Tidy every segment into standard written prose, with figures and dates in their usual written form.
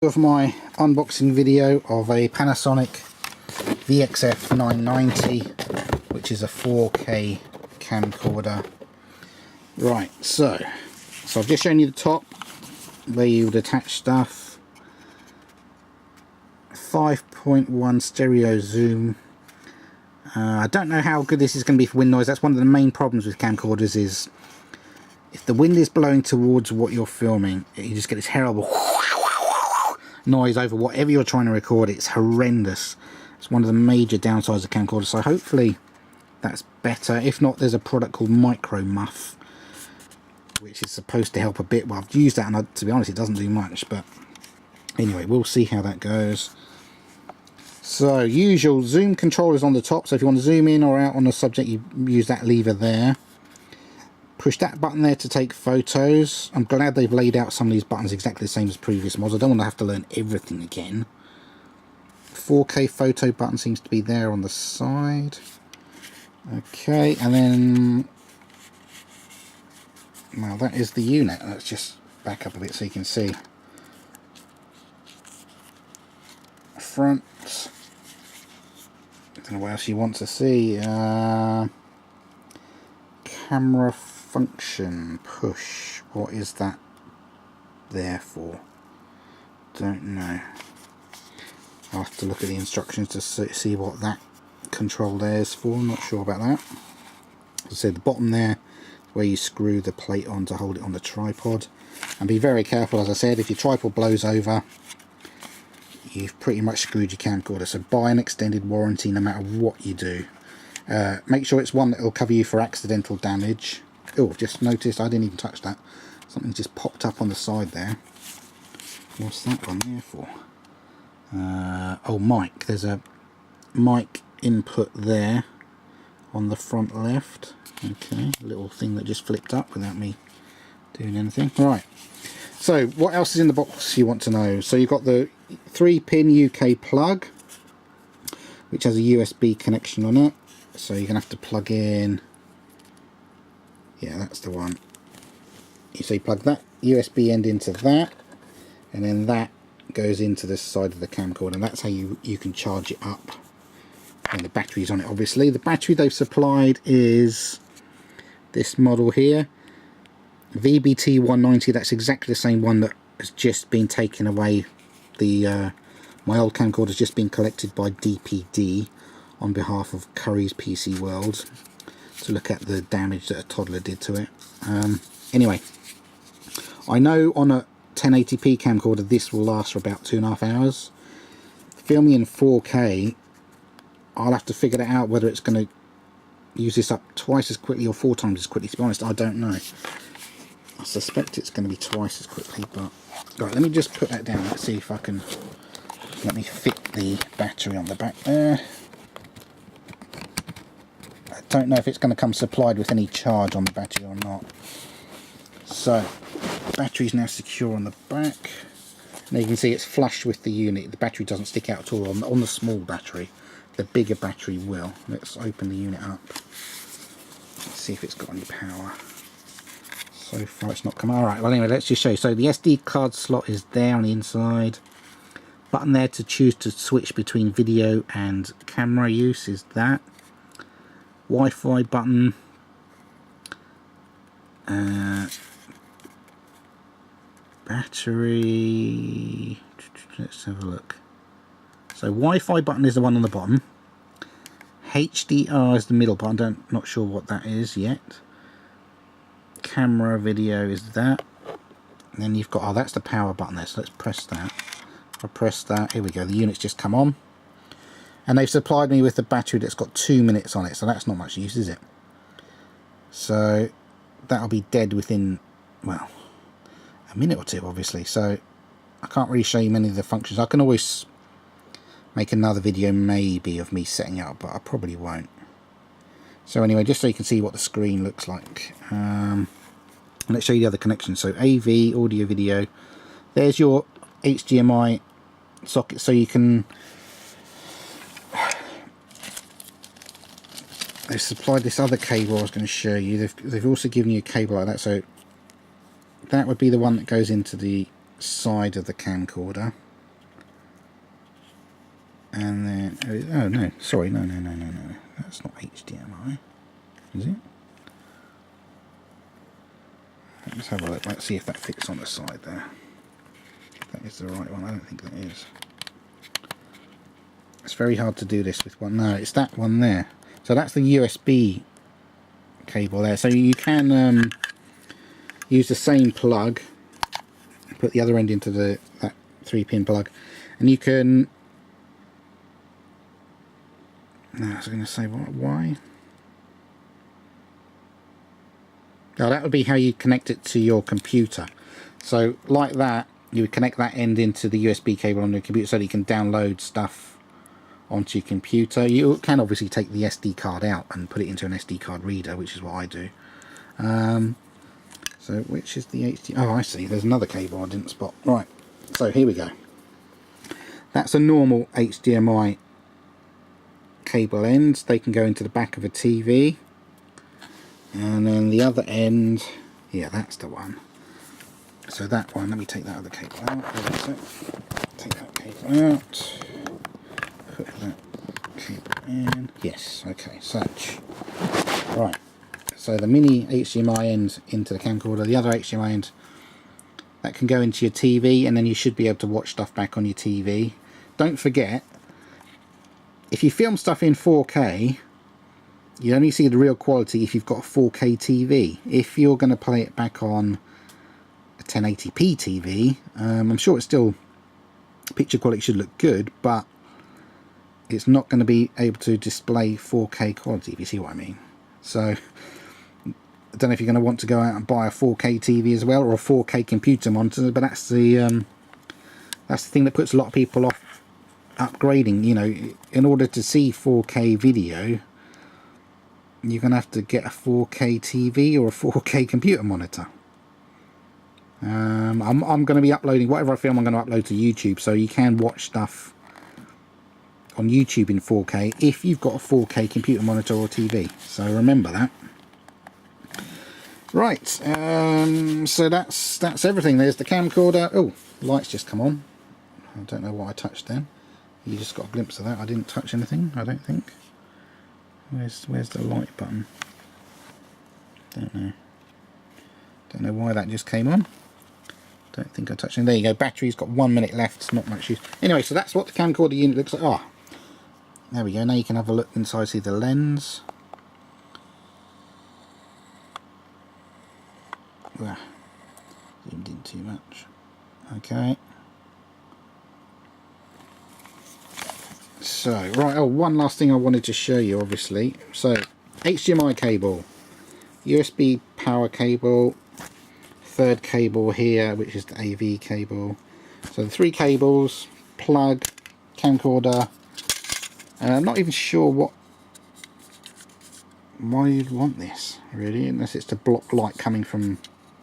Of my unboxing video of a Panasonic VXF990, which is a 4K camcorder. Right, so I've just shown you the top where you would attach stuff. 5.1 stereo zoom. I don't know how good this is going to be for wind noise. That's one of the main problems with camcorders, is if the wind is blowing towards what you're filming, you just get this terrible noise over whatever you're trying to record. It's horrendous. It's one of the major downsides of camcorders, so hopefully that's better. If not, there's a product called Micro Muff, which is supposed to help a bit. Well, I've used that, and to be honest, it doesn't do much, but anyway, we'll see how that goes. So, usual zoom controllers on the top, so if you want to zoom in or out on a subject, you use that lever there. Push that button there to take photos. I'm glad they've laid out some of these buttons exactly the same as previous models. I don't want to have to learn everything again. 4K photo button seems to be there on the side. Okay, and then, well, that is the unit. Let's just back up a bit so you can see. Front. I don't know what else you want to see. Camera function push. What is that there for? Don't know. I'll have to look at the instructions to see what that control there is for. I'm not sure about that. As I said, the bottom there where you screw the plate on to hold it on the tripod. And be very careful, as I said, if your tripod blows over, you've pretty much screwed your camcorder. So buy an extended warranty no matter what you do. Make sure it's one that will cover you for accidental damage. Oh, just noticed I didn't even touch that. Something just popped up on the side there. What's that one there for? Oh, mic. There's a mic input there on the front left. Okay, a little thing that just flipped up without me doing anything. Right. So, what else is in the box you want to know? So, you've got the 3-pin UK plug, which has a USB connection on it. So you're going to have to plug in, yeah, that's the one. So you plug that USB end into that, and then that goes into the side of the camcorder, and that's how you can charge it up. And the battery's on it, obviously. The battery they've supplied is this model here, VBT190. That's exactly the same one that has just been taken away. My old camcorder's just been collected by DPD on behalf of Curry's PC World to look at the damage that a toddler did to it. Anyway, I know on a 1080p camcorder this will last for about 2.5 hours. Filming in 4K, I'll have to figure that out whether it's going to use this up twice as quickly or 4 times as quickly. To be honest, I don't know. I suspect it's going to be twice as quickly, but right, let me just put that down. Let's see if I can. Let me fit the battery on the back there. I don't know if it's going to come supplied with any charge on the battery or not. So, the battery's now secure on the back. Now you can see it's flush with the unit. The battery doesn't stick out at all on the small battery. The bigger battery will. Let's open the unit up. Let's see if it's got any power. So far it's not come. Alright, well anyway, let's just show you. So the SD card slot is there on the inside. Button there to choose to switch between video and camera use is that. Wi-Fi button. Battery. Let's have a look. So Wi-Fi button is the one on the bottom. HDR is the middle button. Not sure what that is yet. Camera video is that. And then you've got, oh, that's the power button there. So let's press that. If I press that, here we go. The unit's just come on. And they've supplied me with the battery that's got 2 minutes on it, so that's not much use, is it? So that'll be dead within, well, a minute or two, obviously. So I can't really show you many of the functions. I can always make another video maybe of me setting it up, but I probably won't. So anyway, just so you can see what the screen looks like. Let's show you the other connections. So AV, audio, video. There's your HDMI socket, so you can. They've supplied this other cable I was going to show you. They've also given you a cable like that, so that would be the one that goes into the side of the camcorder. And then, oh no, sorry, no, that's not HDMI, is it? Let's have a look, let's see if that fits on the side there. That is the right one. I don't think that is. It's very hard to do this with one. No, it's that one there. So that's the USB cable there. So you can use the same plug, put the other end into that 3-pin plug, and you can. No, I was going to say why. Now that would be how you connect it to your computer. So like that, you would connect that end into the USB cable on your computer so that you can download stuff onto your computer. You can obviously take the SD card out and put it into an SD card reader, which is what I do. So which is the HDMI? Oh, I see. There's another cable I didn't spot. Right. So here we go. That's a normal HDMI cable ends. They can go into the back of a TV. And then the other end, yeah, that's the one. So that one, let me take that other cable out. Take that cable out. Put that cable in. Yes, okay, such. Right. So the mini HDMI end into the camcorder, the other HDMI end that can go into your TV, and then you should be able to watch stuff back on your TV. Don't forget, if you film stuff in 4K, you only see the real quality if you've got a 4K TV. If you're going to play it back on a 1080p TV, I'm sure it's still, picture quality should look good, but it's not going to be able to display 4K quality, if you see what I mean. So I don't know if you're going to want to go out and buy a 4K TV as well, or a 4K computer monitor, but that's the thing that puts a lot of people off upgrading. You know, in order to see 4K video, you're going to have to get a 4K TV or a 4K computer monitor. I'm going to be uploading whatever I film. I'm going to upload to YouTube, so you can watch stuff on YouTube in 4K if you've got a 4K computer monitor or TV. So remember that. Right. So that's everything. There's the camcorder. Oh, lights just come on. I don't know what I touched then. You just got a glimpse of that. I didn't touch anything, I don't think. Where's the light button? Don't know why that just came on. Don't think I touched it. There you go. Battery's got 1 minute left. Not much use. Anyway, so that's what the camcorder unit looks like. Oh, there we go. Now you can have a look inside. See the lens. Well, zoomed in too much. Okay. So, right, oh, one last thing I wanted to show you, obviously. So, HDMI cable, USB power cable, third cable here, which is the AV cable. So, the 3 cables, plug, camcorder. I'm not even sure why you'd want this, really, unless it's to block light coming from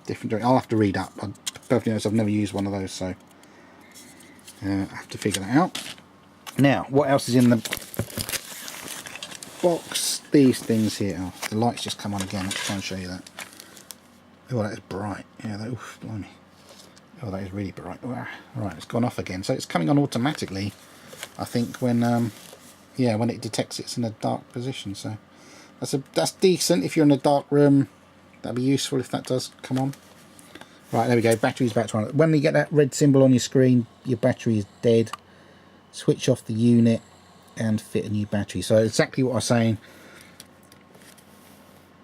different directions. I'll have to read up. I'm perfectly honest, I've never used one of those, so I have to figure that out. Now, what else is in the box? These things here. Oh, the lights just come on again. Let's try and show you that. Oh, that is bright. Yeah, that, oof, blimey. Oh, that is really bright. Right, it's gone off again. So it's coming on automatically, I think, when yeah, when it detects it's in a dark position. So that's decent if you're in a dark room. That'd be useful if that does come on. Right, there we go. Battery's back to on. When you get that red symbol on your screen, your battery is dead. Switch off the unit and fit a new battery. So exactly what I was saying.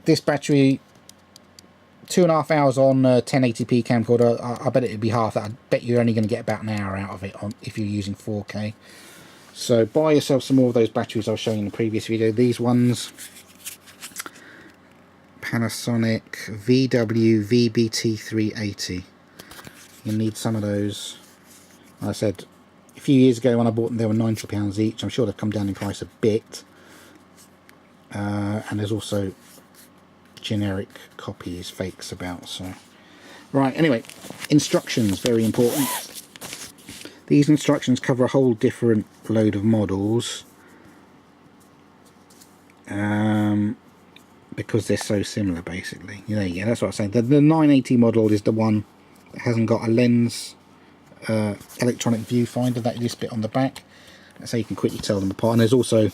This battery, 2.5 hours on 1080p camcorder. I bet it'd be half that. I bet you're only going to get about an hour out of it if you're using 4K. So buy yourself some more of those batteries I was showing in the previous video. These ones, Panasonic VXF990. You need some of those. Like I said, a few years ago when I bought them, they were £90 each. I'm sure they've come down in price a bit. And there's also generic copies, fakes about. So, right. Anyway, instructions, very important. These instructions cover a whole different load of models, because they're so similar, basically. There you go. That's what I was saying. The 980 model is the one that hasn't got a lens electronic viewfinder, that this bit on the back. That's how you can quickly tell them apart. And there's also,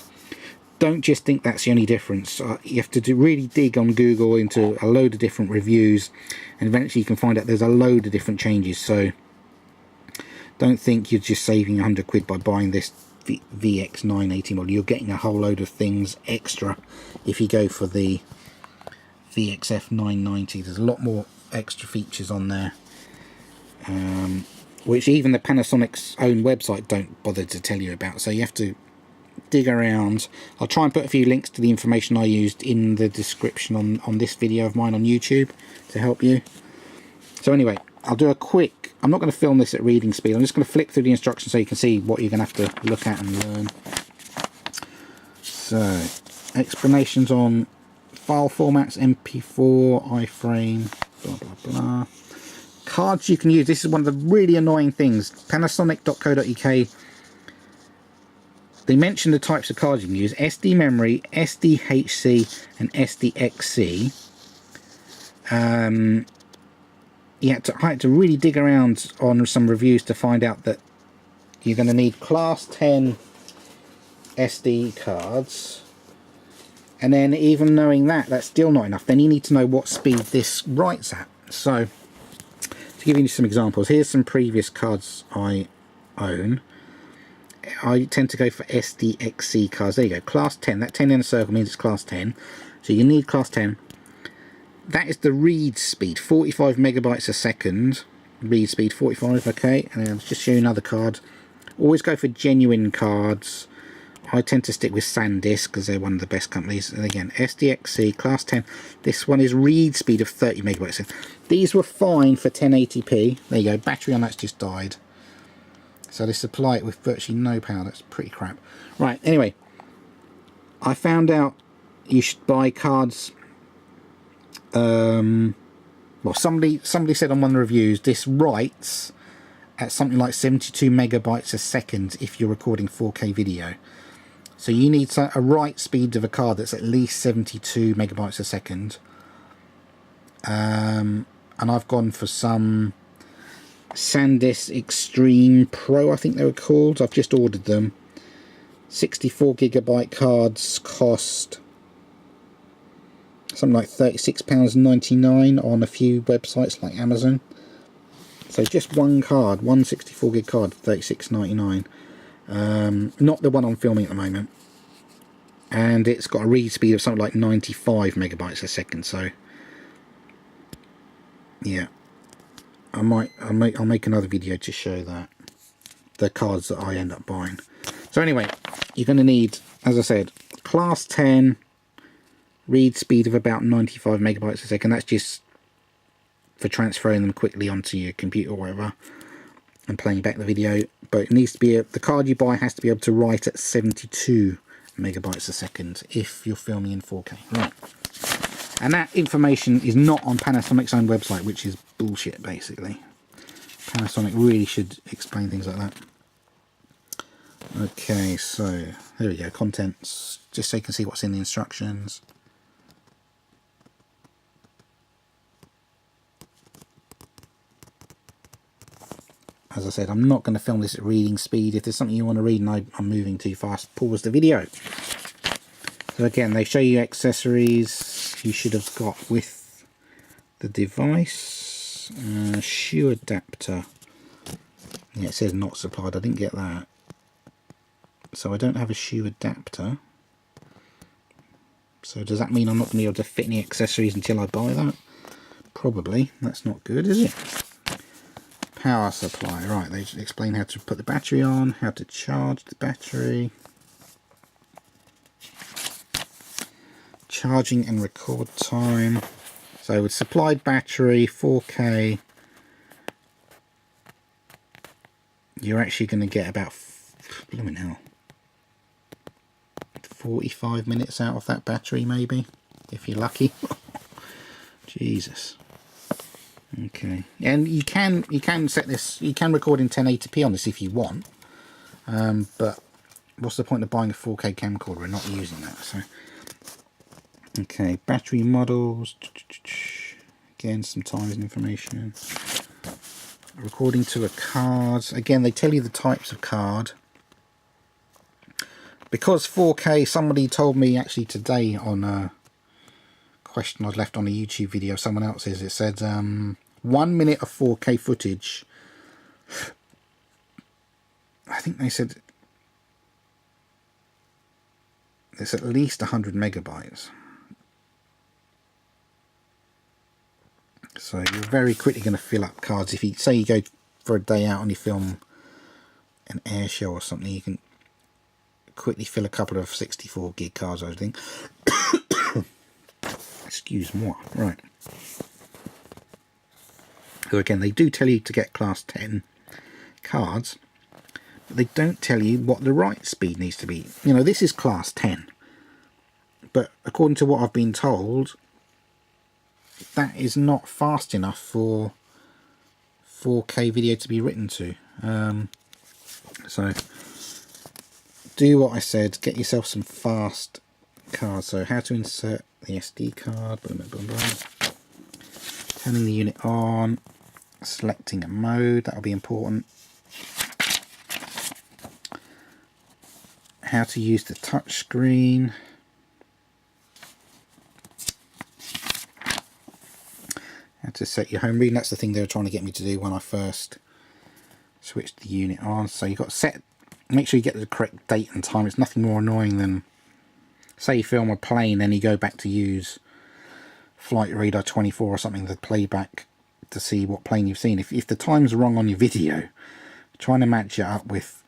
don't just think that's the only difference. You have to really dig on Google into a load of different reviews, and eventually you can find out there's a load of different changes. So don't think you're just saving 100 quid by buying this VX990 model. You're getting a whole load of things extra if you go for the VXF990. There's a lot more extra features on there, which even the Panasonic's own website don't bother to tell you about. So you have to dig around. I'll try and put a few links to the information I used in the description on this video of mine on YouTube to help you. So anyway, I'll do a quick, I'm not going to film this at reading speed, I'm just going to flick through the instructions so you can see what you're going to have to look at and learn. So, explanations on file formats, MP4, iframe, blah blah blah. Cards you can use, this is one of the really annoying things. Panasonic.co.uk, they mention the types of cards you can use: SD memory, SDHC and SDXC. I had to really dig around on some reviews to find out that you're going to need class 10 SD cards, and then even knowing that, that's still not enough. Then you need to know what speed this writes at. So to give you some examples, here's some previous cards I own. I tend to go for SDXC cards. There you go, class 10. That 10 in a circle means it's class 10, so you need class 10. That is the read speed, 45 megabytes a second. Read speed 45, okay. And then I'll just show you another card. Always go for genuine cards. I tend to stick with SanDisk because they're one of the best companies. And again, SDXC, class 10. This one is read speed of 30 megabytes a second. These were fine for 1080p. There you go, battery on that's just died. So they supply it with virtually no power. That's pretty crap. Right, anyway, I found out you should buy cards. Well, somebody said on one of the reviews this writes at something like 72 megabytes a second if you're recording 4K video. So you need a write speed of a card that's at least 72 megabytes a second. And I've gone for some SanDisk Extreme Pro, I think they were called. I've just ordered them. 64 gigabyte cards cost something like £36.99 on a few websites like Amazon. So just one card, one 64 gig card, £36.99. Not the one I'm filming at the moment. And it's got a read speed of something like 95 megabytes a second. So yeah, I'll make another video to show that, the cards that I end up buying. So anyway, you're going to need, as I said, class 10. Read speed of about 95 megabytes a second. That's just for transferring them quickly onto your computer or whatever and playing back the video. But it needs to be, the card you buy has to be able to write at 72 megabytes a second if you're filming in 4K. Right. And that information is not on Panasonic's own website, which is bullshit, basically. Panasonic really should explain things like that. Okay, so there we go, contents, just so you can see what's in the instructions. As I said, I'm not going to film this at reading speed. If there's something you want to read and I'm moving too fast, pause the video. So again, they show you accessories you should have got with the device. Shoe adapter. Yeah, it says not supplied. I didn't get that. So I don't have a shoe adapter. So does that mean I'm not going to be able to fit any accessories until I buy that? Probably. That's not good, is it? Power supply. Right, they explain how to put the battery on, how to charge the battery. Charging and record time. So with supplied battery, 4K, you're actually going to get about, blooming hell, 45 minutes out of that battery maybe, if you're lucky. Jesus. Okay, and you can set this, you can record in 1080p on this if you want, but what's the point of buying a 4K camcorder and not using that? So okay, battery models, again some times and information. Recording to a card, again they tell you the types of card. because 4K, somebody told me actually today on a question I'd left on a YouTube video, someone else's, it said 1 minute of 4K footage, I think they said it's at least 100 megabytes. So you're very quickly going to fill up cards. If you say you go for a day out and you film an air show or something, you can quickly fill a couple of 64 gig cards, I think. Excuse me. Right. So again, they do tell you to get class 10 cards, but they don't tell you what the write speed needs to be. You know, this is class 10, but according to what I've been told, that is not fast enough for 4K video to be written to. So do what I said, get yourself some fast cards. So how to insert the SD card, boom, boom, boom. Turning the unit on, selecting a mode, that'll be important. How to use the touch screen. How to set your home reading, that's the thing they were trying to get me to do when I first switched the unit on. So you've got to set, make sure you get the correct date and time. It's nothing more annoying than, say you film a plane and you go back to use Flight Radar 24 or something, the playback, to see what plane you've seen. If the time's wrong on your video, trying to match it up with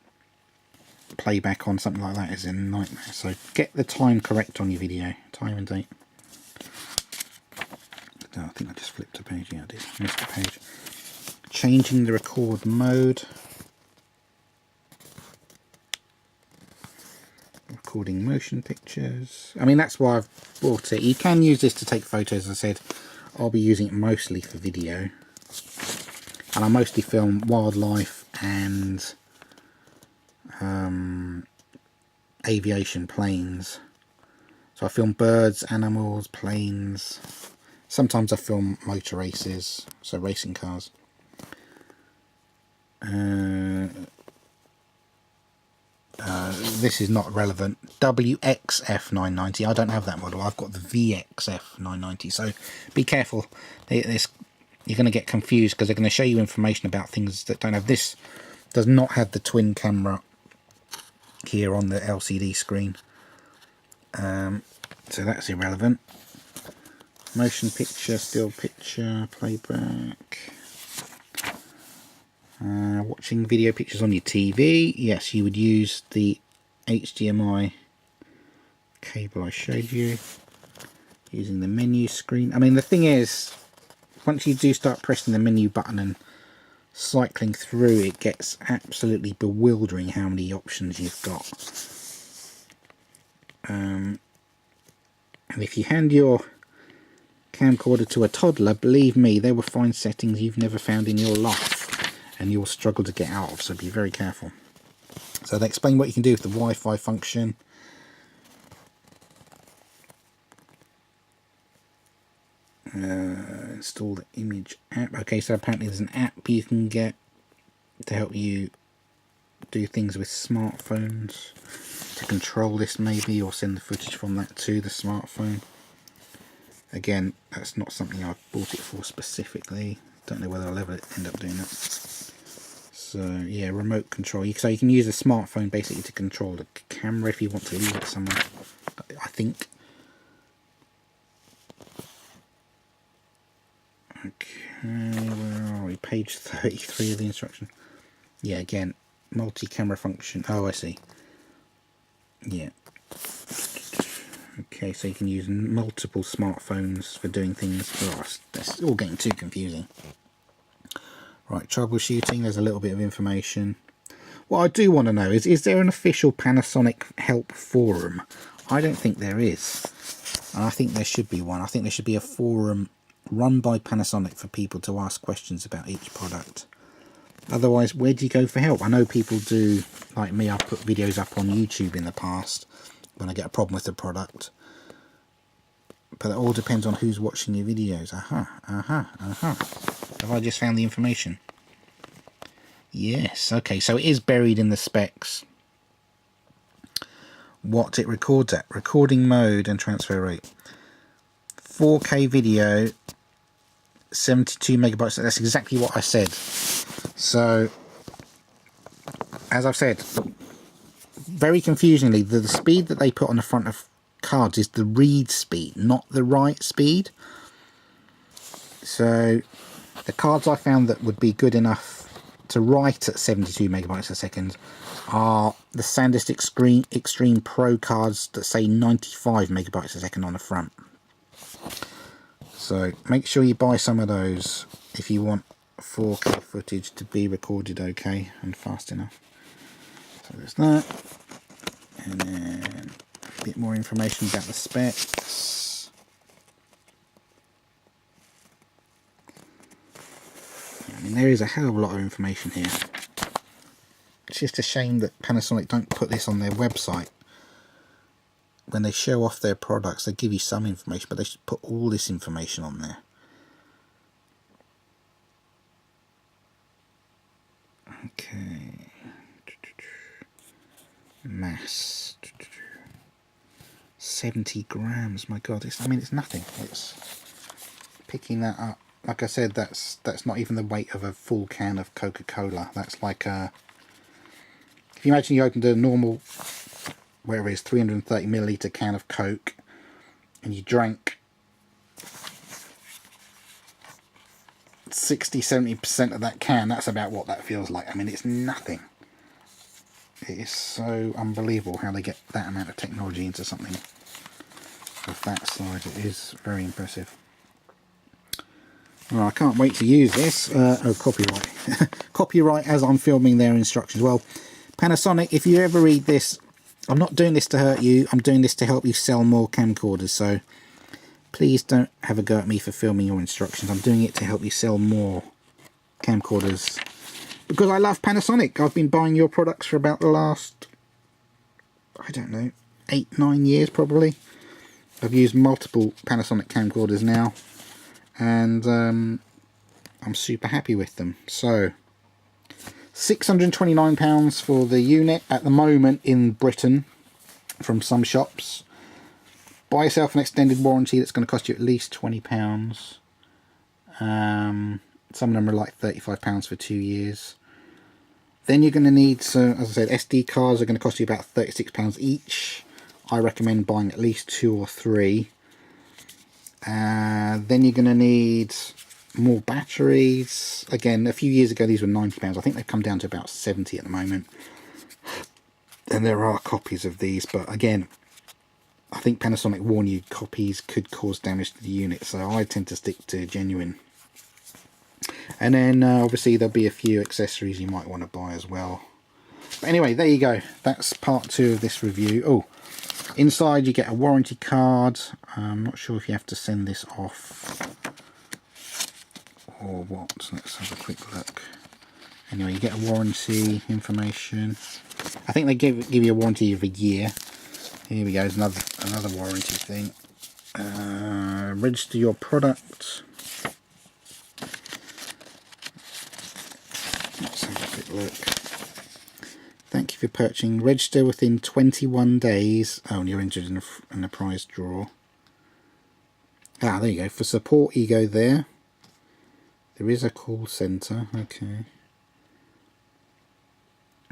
playback on something like that is a nightmare. So get the time correct on your video, time and date. Oh, I think I just flipped a page. Yeah, I did. Missed a page. Changing the record mode. Recording motion pictures. I mean, that's why I've bought it. You can use this to take photos. As I said, I'll be using it mostly for video. And I mostly film wildlife and aviation, planes. So I film birds, animals, planes. Sometimes I film motor races, so racing cars. This is not relevant. WXF990. I don't have that model. I've got the VXF990. So be careful. You're going to get confused because they're going to show you information about things that don't have. This does not have the twin camera here on the LCD screen. So that's irrelevant. Motion picture, still picture, playback. Watching video pictures on your TV. Yes, you would use the HDMI cable I showed you. Using the menu screen. I mean, the thing is, once you do start pressing the menu button and cycling through, it gets absolutely bewildering how many options you've got. And if you hand your camcorder to a toddler, believe me, they will find settings you've never found in your life and you'll struggle to get out of, so be very careful. So they explain what you can do with the Wi-Fi function. Install the image app. Okay, so apparently there's an app you can get to help you do things with smartphones, to control this maybe, or send the footage from that to the smartphone. Again, that's not something I bought it for specifically. Don't know whether I'll ever end up doing that. So yeah, remote control. So you can use a smartphone basically to control the camera if you want to leave it somewhere, I think. Okay, where are we? Page 33 of the instruction. Yeah, again, multi-camera function. Oh, I see. Yeah. Okay, so you can use multiple smartphones for doing things. Oh, that's all getting too confusing. Right, troubleshooting, there's a little bit of information. What I do want to know is there an official Panasonic help forum? I don't think there is. And I think there should be one. I think there should be a forum run by Panasonic for people to ask questions about each product. Otherwise, where do you go for help? I know people do, like me, I've put videos up on YouTube in the past when I get a problem with the product. But it all depends on who's watching your videos. Have I just found the information? Yes, okay, so it is buried in the specs. what it records at. Recording mode and transfer rate. 4K video, 72 megabytes. That's exactly what I said. So, as I've said, very confusingly, the speed that they put on the front of cards is the read speed, not the write speed. So, the cards I found that would be good enough to write at 72 megabytes a second are the SanDisk Extreme Pro cards that say 95 megabytes a second on the front. So make sure you buy some of those if you want 4K footage to be recorded okay and fast enough. So there's that. And then a bit more information about the specs. I mean, there is a hell of a lot of information here. It's just a shame that Panasonic don't put this on their website. When they show off their products, they give you some information, but they should put all this information on there. Okay. Mass. 70 grams, my god. I mean, it's nothing. It's picking that up. Like I said, that's not even the weight of a full can of Coca-Cola. That's like a... If you imagine you opened a normal, whatever it is, 330 milliliter can of Coke, and you drank 60-70% of that can, that's about what that feels like. I mean, it's nothing. It is so unbelievable how they get that amount of technology into something of that size. It is very impressive. Well, I can't wait to use this. Oh, copyright. Copyright as I'm filming their instructions. Well, Panasonic, if you ever read this, I'm not doing this to hurt you. I'm doing this to help you sell more camcorders. So please don't have a go at me for filming your instructions. I'm doing it to help you sell more camcorders. Because I love Panasonic. I've been buying your products for about the last, I don't know, 8-9 years probably. I've used multiple Panasonic camcorders now. And I'm super happy with them. So, £629 for the unit at the moment in Britain from some shops. Buy yourself an extended warranty that's going to cost you at least £20. Some of them are like £35 for 2 years. Then you're going to need, so as I said, SD cards are going to cost you about £36 each. I recommend buying at least 2 or 3. Then you're going to need more batteries. Again, a few years ago these were £90. I think they've come down to about 70 at the moment. And there are copies of these, but again, I think Panasonic warn you copies could cause damage to the unit, so I tend to stick to genuine. And then obviously there'll be a few accessories you might want to buy as well. But anyway, there you go. That's part 2 of this review. Oh, inside you get a warranty card. I'm not sure if you have to send this off or what. Let's have a quick look. Anyway, you get a warranty information. I think they give you a warranty of a year. Here we go, there's another warranty thing. Register your product. Let's have a quick look. Thank you for purchasing. Register within 21 days. Oh, and you're entered in a prize draw. Ah, there you go. For support, you go there. There is a call centre. Okay.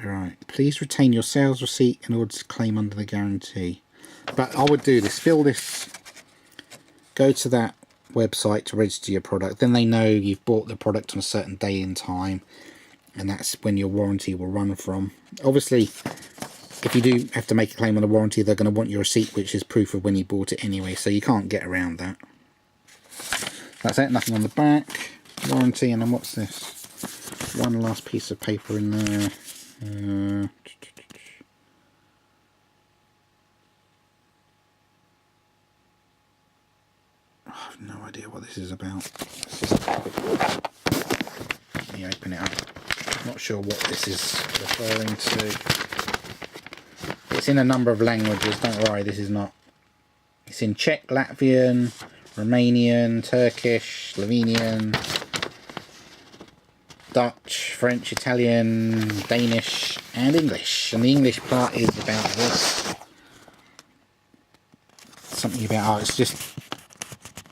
Right. Please retain your sales receipt in order to claim under the guarantee. But I would do this. Fill this. Go to that website to register your product. Then they know you've bought the product on a certain day and time. And that's when your warranty will run from. Obviously, if you do have to make a claim on the warranty, they're going to want your receipt, which is proof of when you bought it anyway. So you can't get around that. That's it. Nothing on the back. Warranty. And then what's this? One last piece of paper in there. I have no idea what this is about. Let me open it up. Not sure what this is referring to. It's in a number of languages, don't worry, this is not. It's in Czech, Latvian, Romanian, Turkish, Slovenian, Dutch, French, Italian, Danish and English. And the English part is about this. something about, oh, it's just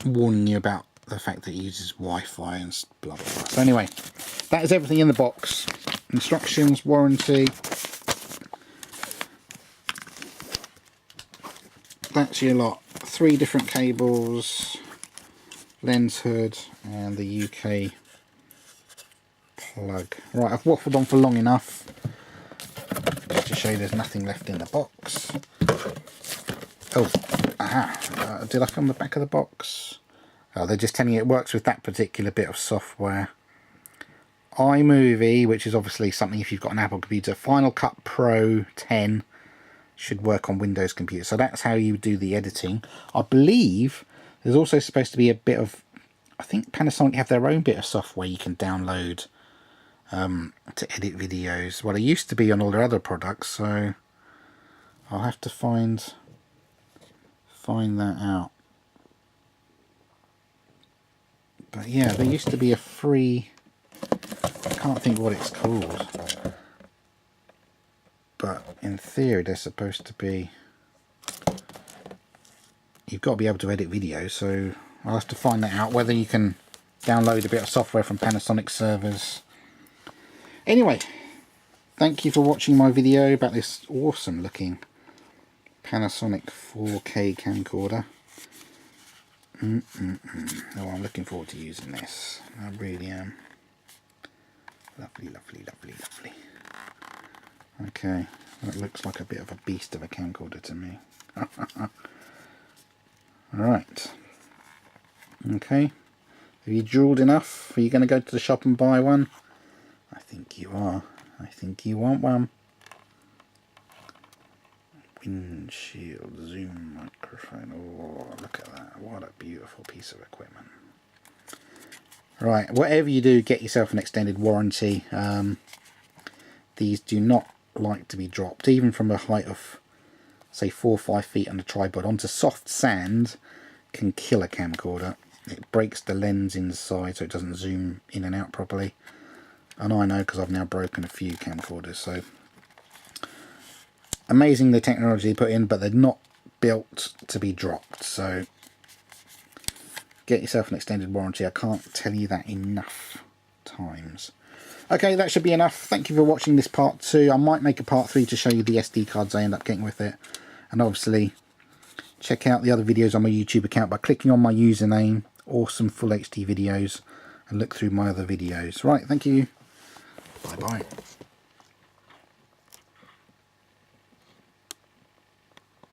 warning you about the fact that it uses Wi-Fi and blah blah blah. So anyway, that is everything in the box. Instructions, warranty. That's your lot. 3 different cables, lens hood, and the UK plug. Right, I've waffled on for long enough just to show you there's nothing left in the box. Oh, aha! Did I film the back of the box? Oh, they're just telling you it works with that particular bit of software. iMovie, which is obviously something if you've got an Apple computer. Final Cut Pro 10 should work on Windows computers. So that's how you do the editing. I believe there's also supposed to be a bit of, I think Panasonic have their own bit of software you can download to edit videos. Well, it used to be on all their other products, so I'll have to find that out. But yeah, there used to be a free, I can't think what it's called, but in theory they're supposed to be, you've got to be able to edit videos, so I'll have to find that out, whether you can download a bit of software from Panasonic servers. Anyway, thank you for watching my video about this awesome looking Panasonic 4K camcorder. Oh, I'm looking forward to using this. I really am. Lovely, lovely, lovely, lovely. Okay, that looks like a bit of a beast of a camcorder to me. Alright. Okay. Have you drooled enough? Are you going to go to the shop and buy one? I think you are. I think you want one. Windshield zoom microphone. Oh, look at that. What a beautiful piece of equipment. Right, whatever you do, get yourself an extended warranty. These do not like to be dropped, even from a height of, say, 4 or 5 feet on a tripod. Onto soft sand can kill a camcorder. It breaks the lens inside so it doesn't zoom in and out properly. And I know because I've now broken a few camcorders. So amazing the technology they put in, but they're not built to be dropped. So get yourself an extended warranty. I can't tell you that enough times. Okay, that should be enough. Thank you for watching this part 2. I might make a part 3 to show you the SD cards I end up getting with it. And obviously, check out the other videos on my YouTube account by clicking on my username, awesome full HD videos, and look through my other videos. Right, thank you. Bye-bye.